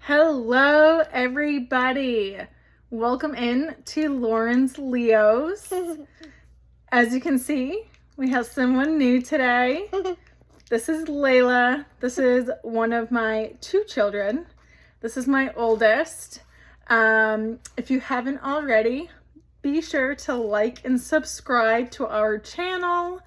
Hello, everybody. Welcome in to Lauren's Leos. As you can see, we have someone new today. This is Layla. This is one of my two children. This is my oldest. If you haven't already, be sure to like and subscribe to our channel.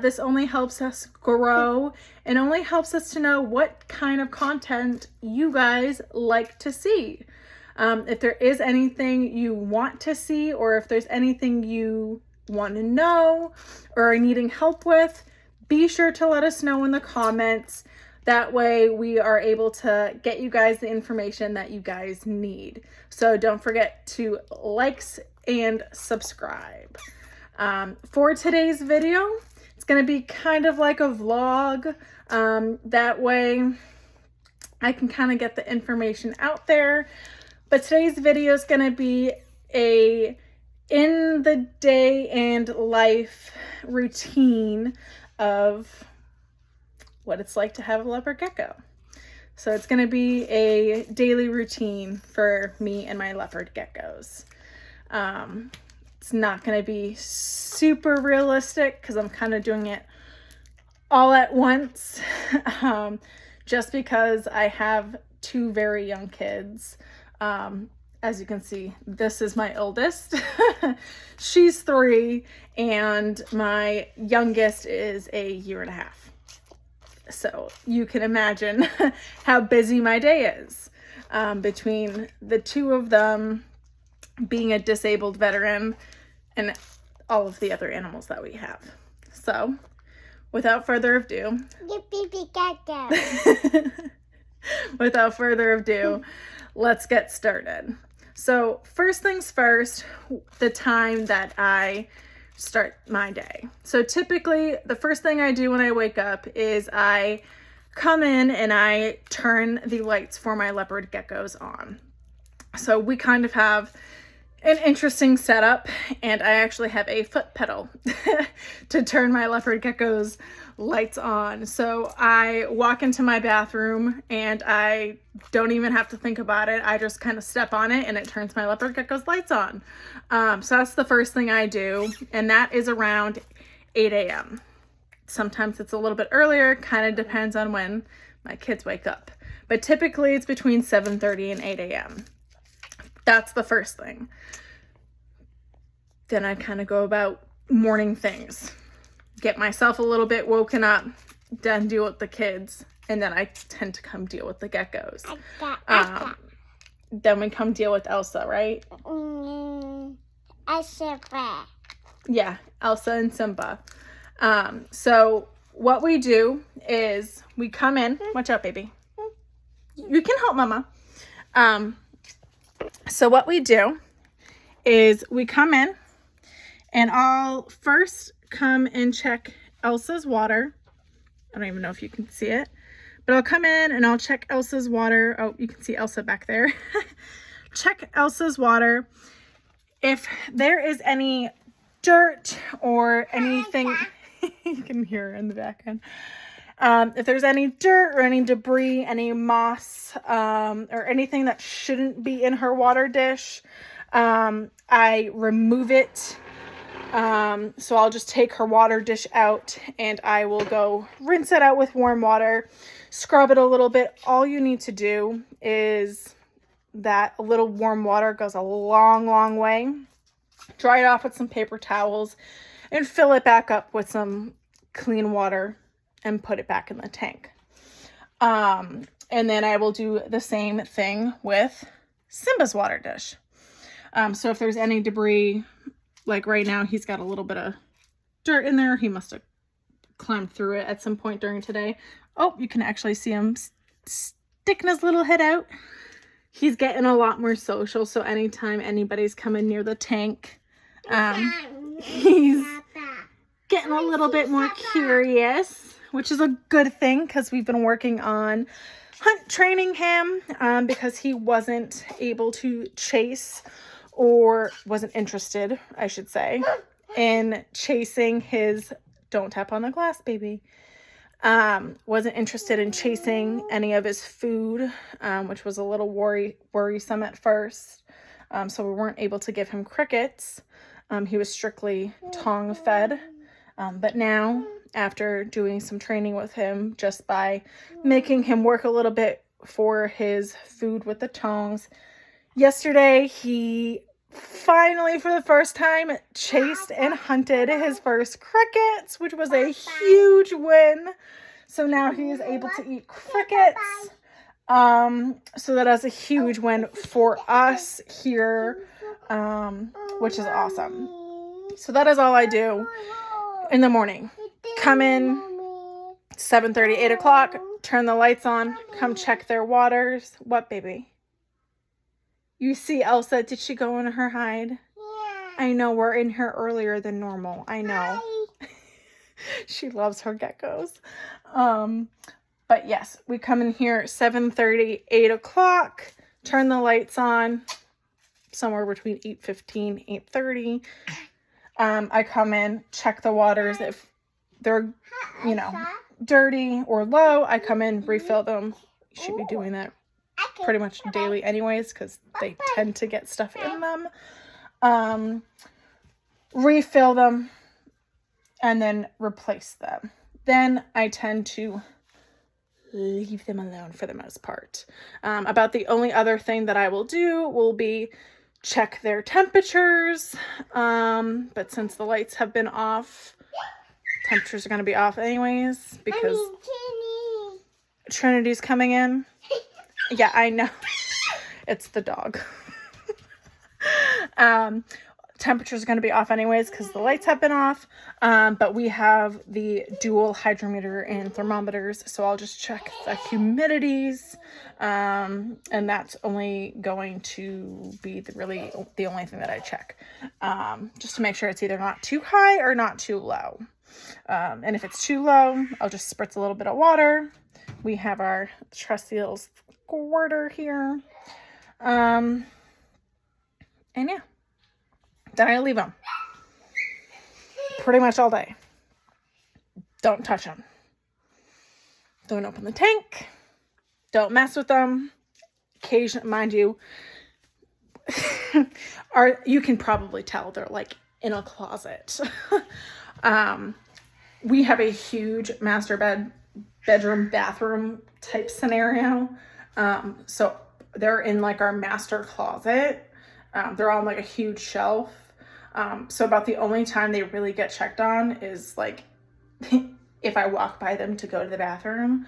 This only helps us grow and only helps us to know what kind of content you guys like to see. If there is anything you want to see, or if there's anything you want to know or are needing help with, be sure to let us know in the comments. That way we are able to get you guys the information that you guys need. So don't forget to like and subscribe. For today's video, it's going to be kind of like a vlog. That way I can kind of get the information out there. But today's video is going to be a in the day and life routine of what it's like to have a leopard gecko. So it's going to be a daily routine for me and my leopard geckos. It's not going to be super realistic because I'm kind of doing it all at once, just because I have two very young kids. As you can see, this is my oldest. She's 3, and my youngest is a year and a half. So you can imagine how busy my day is, between the two of them, being a disabled veteran, and all of the other animals that we have. So without further ado, without further ado, let's get started. So first things first, the time that I start my day. So typically the first thing I do when I wake up is I come in and I turn the lights for my leopard geckos on. So we kind of have an interesting setup, and I actually have a foot pedal to turn my leopard gecko's lights on. So I walk into my bathroom and I don't even have to think about it. I just kind of step on it and it turns my leopard gecko's lights on. So that's the first thing I do, and that is around 8 a.m. Sometimes it's a little bit earlier, kind of depends on when my kids wake up. But typically it's between 7:30 and 8 a.m. That's the first thing. Then I kind of go about morning things. Get myself a little bit woken up, then deal with the kids, and then I tend to come deal with the geckos. Then we come deal with Elsa, right? Elsa. Yeah, Elsa and Simba. So what we do is we come in. Watch out, baby. You can help Mama. So what we do is we come in, and I'll first come and check Elsa's water. I don't even know if you can see it, but I'll come in and I'll check Elsa's water. Oh, you can see Elsa back there. Check Elsa's water. If there is any dirt or anything, you can hear her in the background. If there's any dirt or any debris, any moss, or anything that shouldn't be in her water dish, I remove it. So I'll just take her water dish out and I will go rinse it out with warm water, scrub it a little bit. All you need to do is that a little warm water goes a long, long way. Dry it off with some paper towels and fill it back up with some clean water and put it back in the tank. And then I will do the same thing with Simba's water dish. So if there's any debris, like right now, he's got a little bit of dirt in there. He must have climbed through it at some point during today. Oh, you can actually see him sticking his little head out. He's getting a lot more social. So anytime anybody's coming near the tank, he's getting a little bit more curious, which is a good thing because we've been working on hunt training him, because he wasn't able to chase, or wasn't interested, I should say, in chasing his, don't tap on the glass, baby, Wasn't interested in chasing any of his food, which was a little worrisome at first. So we weren't able to give him crickets. He was strictly tong fed. But now, after doing some training with him, just by making him work a little bit for his food with the tongs, yesterday he finally, for the first time, chased and hunted his first crickets, which was a huge win. So now he is able to eat crickets. So that is a huge win for us here, which is awesome. So that is all I do in the morning. Come in 7:30, 8 o'clock, turn the lights on, come check their waters. What, baby? You see Elsa, did she go in her hide? Yeah. I know, we're in here earlier than normal. I know. She loves her geckos. But yes, we come in here 7:30, 8 o'clock, turn the lights on, somewhere between 8:15, 8:30. I come in, check the waters. If they're, dirty or low, I come in, refill them. You should be doing that pretty much daily anyways, because they tend to get stuff in them. Refill them and then replace them. Then I tend to leave them alone for the most part. About the only other thing that I will do will be check their temperatures. But since the lights have been off, temperatures are going to be off anyways because Trinity's coming in. Yeah, I know. It's the dog. Temperatures are going to be off anyways because the lights have been off. But we have the dual hydrometer and thermometers. So I'll just check the humidities. And that's only going to be the only thing that I check. Just to make sure it's either not too high or not too low. And if it's too low, I'll just spritz a little bit of water. We have our trusty little squirter here. And yeah. Then I leave them pretty much all day. Don't touch them. Don't open the tank. Don't mess with them. Occasionally, mind you, you can probably tell they're like in a closet. We have a huge master bedroom, bathroom type scenario. So they're in like our master closet. They're on like a huge shelf. So about the only time they really get checked on is like if I walk by them to go to the bathroom.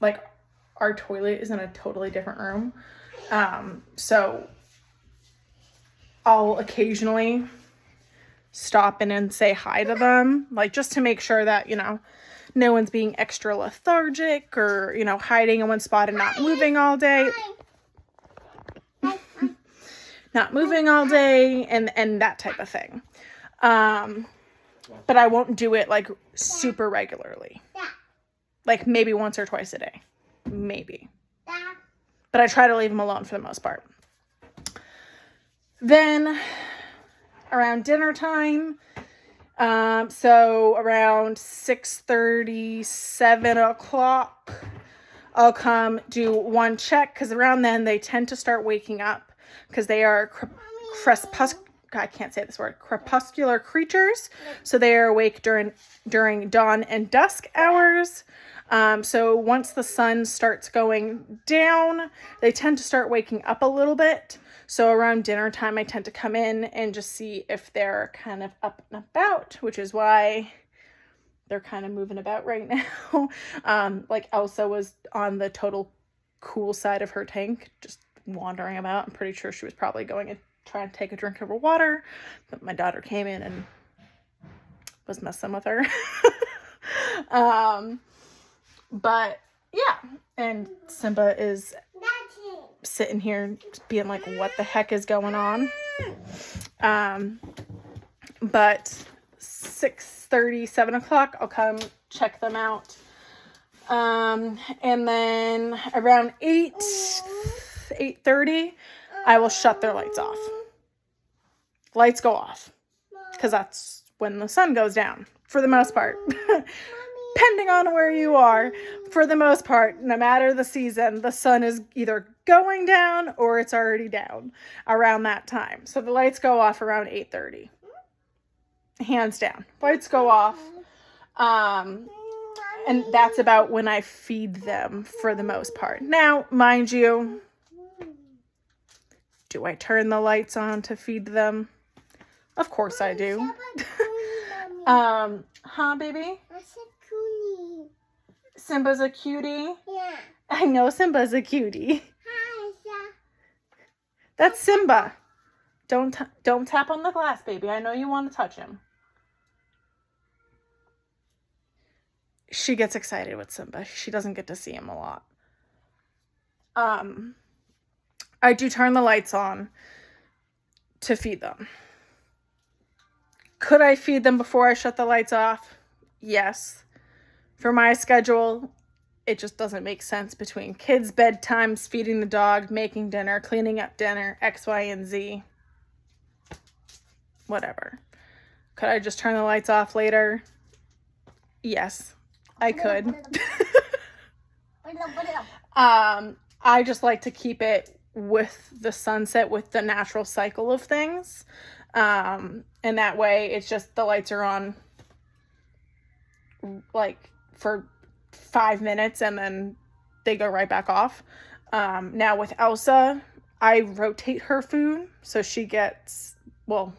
Like our toilet is in a totally different room. So I'll occasionally stop in and say hi to them, like just to make sure that, no one's being extra lethargic or, hiding in one spot and not moving all day. Not moving all day and that type of thing. But I won't do it like super regularly. Like maybe once or twice a day. Maybe. But I try to leave them alone for the most part. Then around dinner time, so around 6:30, 7 o'clock, I'll come do one check because around then they tend to start waking up because they are crepuscular creatures. So they are awake during dawn and dusk hours. So once the sun starts going down, they tend to start waking up a little bit. So around dinner time, I tend to come in and just see if they're kind of up and about, which is why they're kind of moving about right now. Like Elsa was on the total cool side of her tank, just wandering about. I'm pretty sure she was probably going and trying to take a drink of her water, but my daughter came in and was messing with her. But yeah, and Simba is sitting here being like, what the heck is going on? But 6:30, 7 o'clock, I'll come check them out. And then around 8:30, I will shut their lights off. Lights go off because that's when the sun goes down for the most part. depending on where you are. For the most part, no matter the season, the sun is either going down or it's already down around that time. So the lights go off around 8:30. Hands down. Lights go off. And that's about when I feed them for the most part. Now, mind you, do I turn the lights on to feed them? Of course I do. Huh, baby? Simba's a cutie? Yeah. I know Simba's a cutie. That's Simba. Don't tap on the glass, baby. I know you want to touch him. She gets excited with Simba. She doesn't get to see him a lot. I do turn the lights on to feed them. Could I feed them before I shut the lights off? Yes. For my schedule, it just doesn't make sense between kids' bedtimes, feeding the dog, making dinner, cleaning up dinner, X, Y, and Z. Whatever. Could I just turn the lights off later? Yes, I could. I just like to keep it with the sunset, with the natural cycle of things. And that way it's just the lights are on like for 5 minutes and then they go right back off. Now with Elsa, I rotate her food. So she gets, well,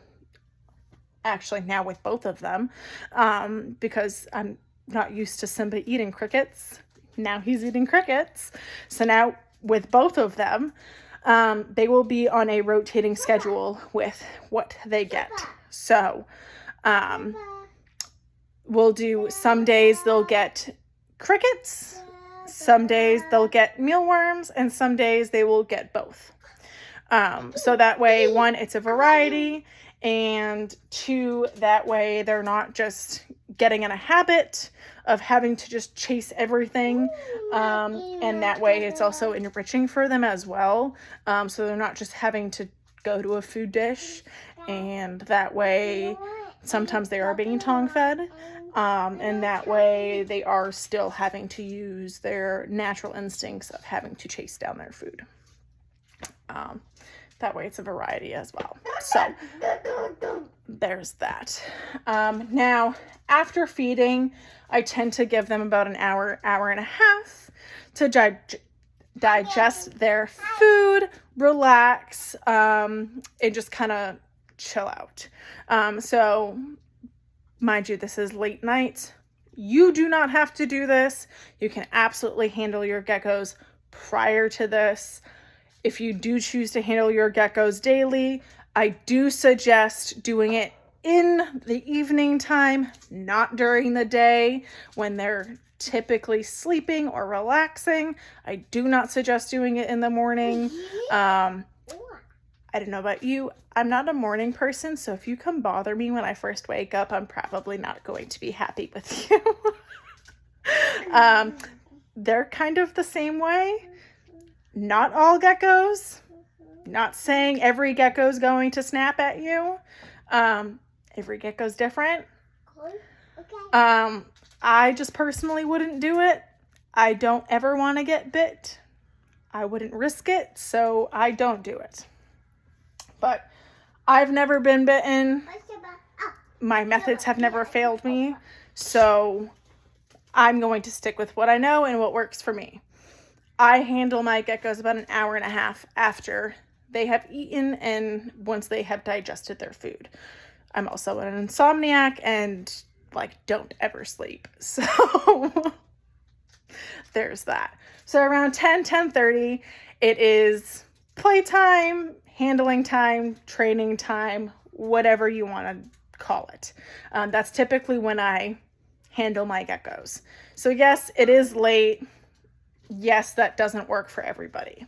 actually now with both of them, because I'm not used to Simba eating crickets. Now he's eating crickets. So now with both of them, they will be on a rotating schedule with what they get. So we'll do, some days they'll get crickets, some days they'll get mealworms, and some days they will get both. So that way, one, it's a variety, and two, that way they're not just getting in a habit of having to just chase everything, and that way it's also enriching for them as well, so they're not just having to go to a food dish, and that way sometimes they are being tongue fed, and that way they are still having to use their natural instincts of having to chase down their food. That way it's a variety as well. So there's that. Now, after feeding, I tend to give them about an hour, hour and a half to digest their food, relax, and just kind of chill out. So mind you, this is late night. You do not have to do this. You can absolutely handle your geckos prior to this. If you do choose to handle your geckos daily, I do suggest doing it in the evening time, not during the day when they're typically sleeping or relaxing. I do not suggest doing it in the morning. I don't know about you. I'm not a morning person, so if you come bother me when I first wake up, I'm probably not going to be happy with you. They're kind of the same way. Not all geckos. Not saying every gecko is going to snap at you. Every gecko's different. I just personally wouldn't do it. I don't ever want to get bit. I wouldn't risk it, so I don't do it. But I've never been bitten. My methods have never failed me, so I'm going to stick with what I know and what works for me. I handle my geckos about an hour and a half after they have eaten and once they have digested their food. I'm also an insomniac and don't ever sleep. So there's that. So around 10:30, it is playtime, handling time, training time, whatever you want to call it. That's typically when I handle my geckos. So yes, it is late. Yes, that doesn't work for everybody.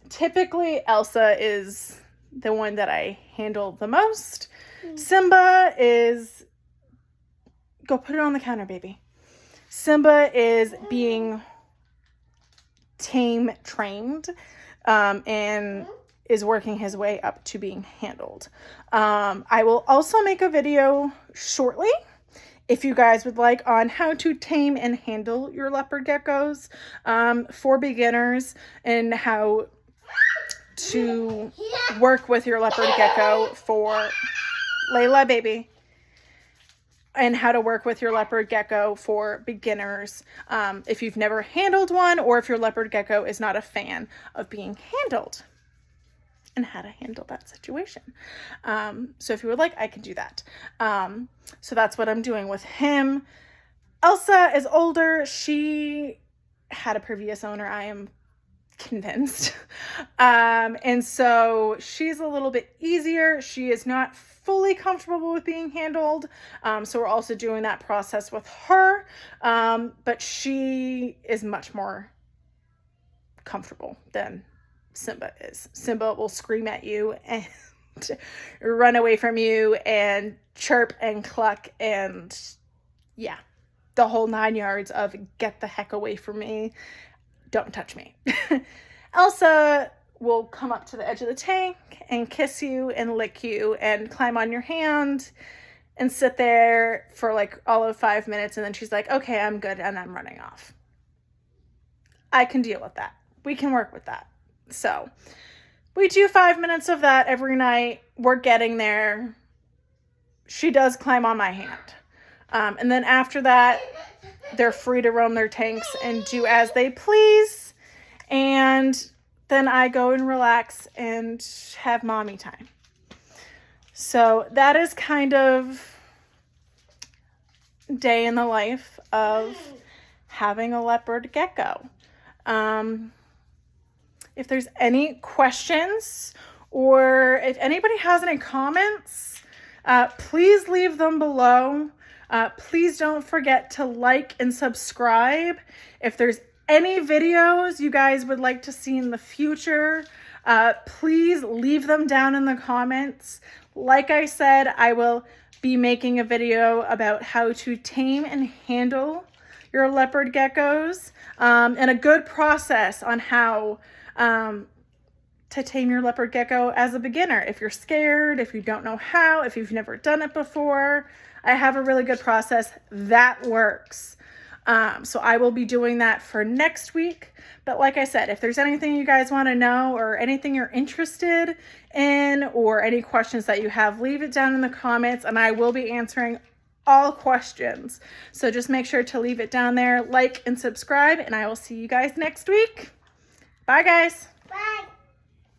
Typically, Elsa is the one that I handle the most. Simba is... Go put it on the counter, baby. Simba is being tame trained and is working his way up to being handled. I will also make a video shortly if you guys would like, on how to tame and handle your leopard geckos for beginners, and how to work with your leopard gecko for Layla, baby. And how to work with your leopard gecko for beginners if you've never handled one, or if your leopard gecko is not a fan of being handled, and how to handle that situation. So if you would like, I can do that. So that's what I'm doing with him. Elsa is older. She had a previous owner, I am convinced. And so she's a little bit easier. She is not fully comfortable with being handled. So we're also doing that process with her. But she is much more comfortable than Simba is. Simba will scream at you and run away from you and chirp and cluck and yeah, the whole 9 yards of get the heck away from me. Don't touch me. Elsa will come up to the edge of the tank and kiss you and lick you and climb on your hand and sit there for like all of 5 minutes. And then she's like, okay, I'm good. And I'm running off. I can deal with that. We can work with that. So we do 5 minutes of that every night. We're getting there. She does climb on my hand. And then after that, they're free to roam their tanks and do as they please. And then I go and relax and have mommy time. So that is kind of day in the life of having a leopard gecko. If there's any questions, or if anybody has any comments, please leave them below. Please don't forget to like and subscribe. If there's any videos you guys would like to see in the future, please leave them down in the comments. Like I said, I will be making a video about how to tame and handle your leopard geckos, and a good process on how to tame your leopard gecko as a beginner. If you're scared, if you don't know how, if you've never done it before, I have a really good process that works. So I will be doing that for next week. But like I said, if there's anything you guys want to know, or anything you're interested in, or any questions that you have, leave it down in the comments and I will be answering all questions. So just make sure to leave it down there, like and subscribe, and I will see you guys next week. Bye guys.